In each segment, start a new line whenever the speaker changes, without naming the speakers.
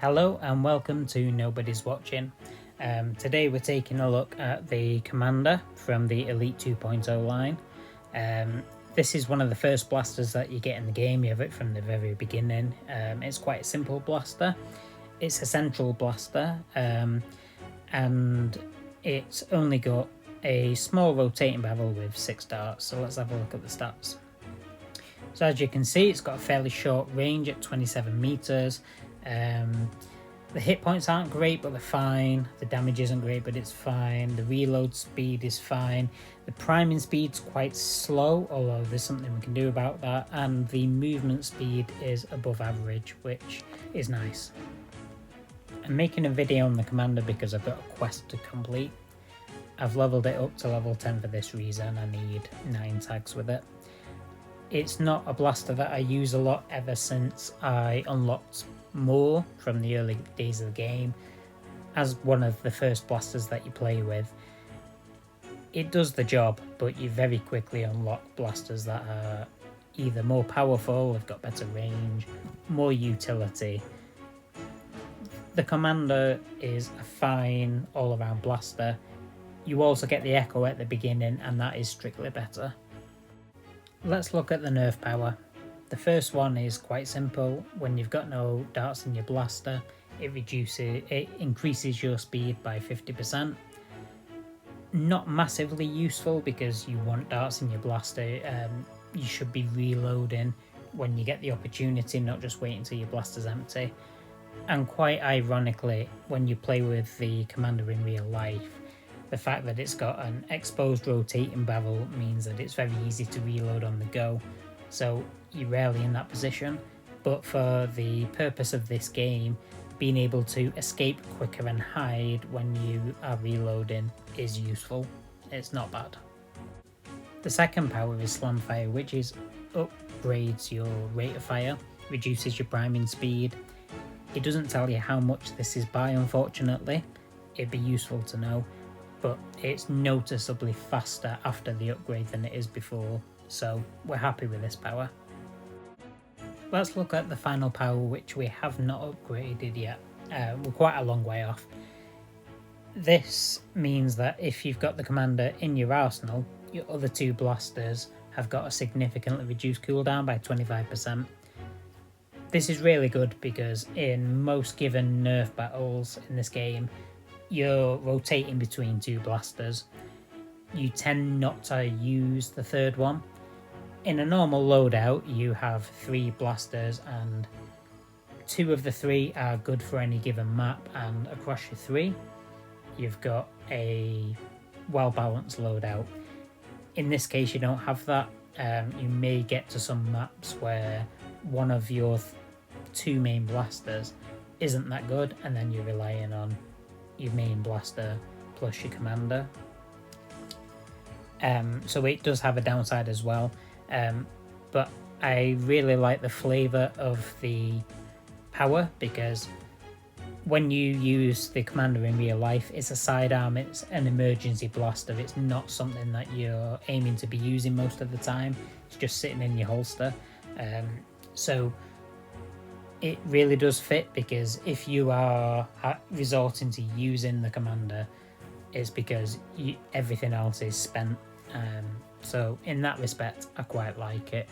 Hello and welcome to Nobody's Watching. Today we're taking a look at the Commander from the Elite 2.0 line. This is one of the first blasters that you get in the game. You have it from the very beginning. It's quite a simple blaster. It's a central blaster and it's only got a small rotating barrel with 6 darts. So let's have a look at the stats. So as you can see, it's got a fairly short range at 27 meters. The hit points aren't great, but they're fine. The damage isn't great, but it's fine. The reload speed is fine. The priming speed's quite slow, although there's something we can do about that. And the movement speed is above average, which is nice. I'm making a video on the Commander because I've got a quest to complete. I've leveled it up to level 10 for this reason. I need 9 tags with it. It's not a blaster that I use a lot ever since I unlocked more from the early days of the game. As one of the first blasters that you play with, it does the job, but you very quickly unlock blasters that are either more powerful, have got better range, more utility. The Commander is a fine all-around blaster. You also get the Echo at the beginning, and that is strictly better. Let's look at the Nerf power. The first one is quite simple. When you've got no darts in your blaster, it increases your speed by 50%. Not massively useful because you want darts in your blaster. You should be reloading when you get the opportunity, not just waiting until your blaster's empty. And quite ironically, when you play with the Commander in real life, the fact that it's got an exposed rotating barrel means that it's very easy to reload on the go. So you're rarely in that position, but for the purpose of this game, being able to escape quicker and hide when you are reloading is useful. It's not bad. The second power is Slam Fire, which upgrades your rate of fire, reduces your priming speed. It doesn't tell you how much this is by, unfortunately. It'd be useful to know, but it's noticeably faster after the upgrade than it is before. So we're happy with this power. Let's look at the final power, which we have not upgraded yet. We're quite a long way off. This means that if you've got the Commander in your arsenal, your other 2 blasters have got a significantly reduced cooldown by 25%. This is really good because in most given Nerf battles in this game, you're rotating between 2 blasters. You tend not to use the third one. In a normal loadout, you have 3 blasters and 2 of the 3 are good for any given map, and across your 3, you've got a well-balanced loadout. In this case, you don't have that. You may get to some maps where one of your 2 main blasters isn't that good, and then you're relying on your main blaster plus your Commander. So it does have a downside as well. But I really like the flavour of the power because when you use the Commander in real life, it's a sidearm, it's an emergency blaster, it's not something that you're aiming to be using most of the time, it's just sitting in your holster. So it really does fit because if you are resorting to using the Commander, it's because everything else is spent. So in that respect, I quite like it,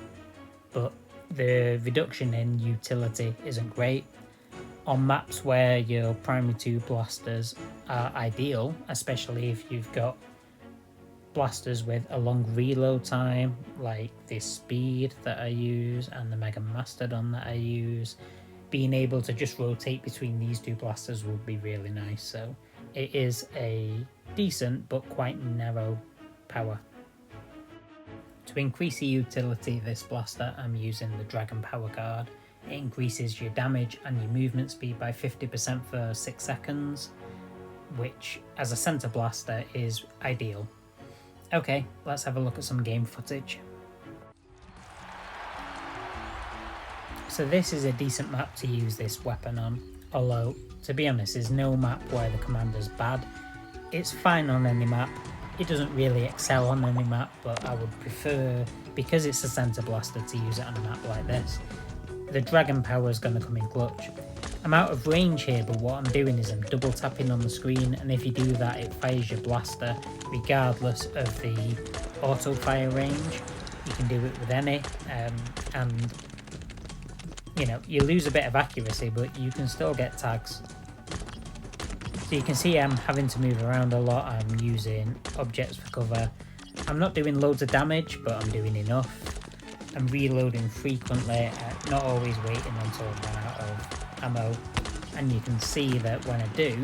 but the reduction in utility isn't great. On maps where your primary 2 blasters are ideal, especially if you've got blasters with a long reload time, like the Speed that I use and the Mega Mastodon that I use, being able to just rotate between these 2 blasters would be really nice. So it is a decent but quite narrow power. To increase the utility of this blaster, I'm using the Dragon Power card. It increases your damage and your movement speed by 50% for 6 seconds, which as a center blaster is ideal. Okay, let's have a look at some game footage. So this is a decent map to use this weapon on, although to be honest there's no map where the Commander's bad. It's fine on any map. It doesn't really excel on any map, but I would prefer, because it's a center blaster, to use it on a map like this. The Dragon Power is going to come in clutch. I'm out of range here, but what I'm doing is I'm double tapping on the screen, and if you do that, it fires your blaster regardless of the auto fire range. You can do it with any, and you know, you lose a bit of accuracy, but you can still get tags. So you can see I'm having to move around a lot. I'm using objects for cover. I'm not doing loads of damage, but I'm doing enough. I'm reloading frequently, not always waiting until I run out of ammo. And you can see that when I do,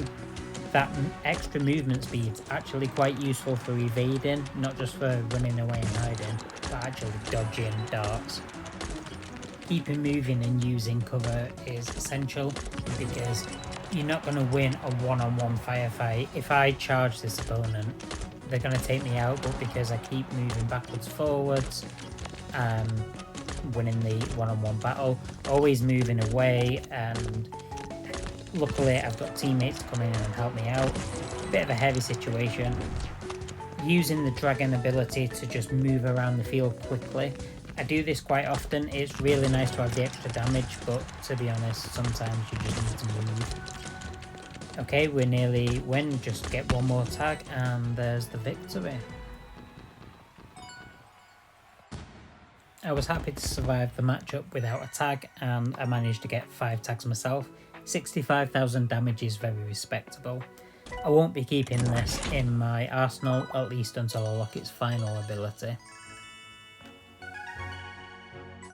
that extra movement speed's actually quite useful for evading, not just for running away and hiding, but actually dodging darts. Keeping moving and using cover is essential because you're not going to win a one-on-one firefight. If I charge this opponent, they're going to take me out, but because I keep moving backwards, forwards, winning the one-on-one battle, always moving away, and luckily I've got teammates to come in and help me out. Bit of a heavy situation. Using the dragon ability to just move around the field quickly. I do this quite often. It's really nice to have the extra damage, but to be honest, sometimes you just need to move. Okay, we're nearly win. Just get one more tag and there's the victory. I was happy to survive the matchup without a tag, and I managed to get 5 tags myself. 65,000 damage is very respectable. I won't be keeping this in my arsenal, at least until I lock its final ability.